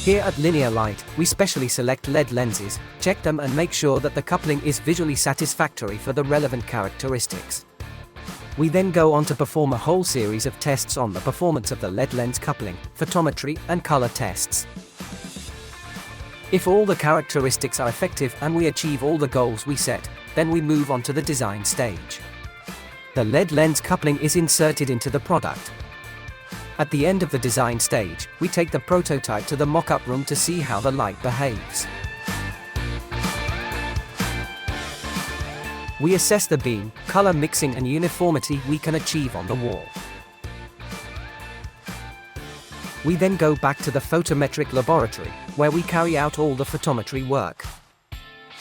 Here at Linear Light, we specially select LED lenses, check them and make sure that the coupling is visually satisfactory for the relevant characteristics. We then go on to perform a whole series of tests on the performance of the LED lens coupling, photometry and color tests. If all the characteristics are effective and we achieve all the goals we set, then we move on to the design stage. The LED lens coupling is inserted into the product. At the end of the design stage, we take the prototype to the mock-up room to see how the light behaves. We assess the beam, color mixing and uniformity we can achieve on the wall. We then go back to the photometric laboratory, where we carry out all the photometry work.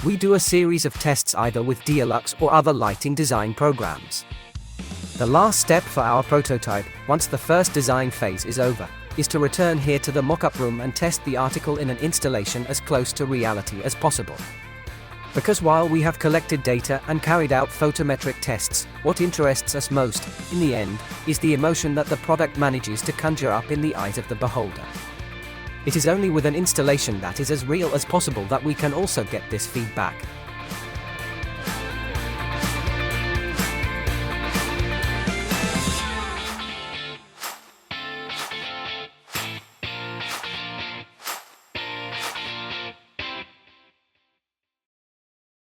We do a series of tests either with Dialux or other lighting design programs. The last step for our prototype, once the first design phase is over, is to return here to the mock-up room and test the article in an installation as close to reality as possible. Because while we have collected data and carried out photometric tests, what interests us most, in the end, is the emotion that the product manages to conjure up in the eyes of the beholder. It is only with an installation that is as real as possible that we can also get this feedback.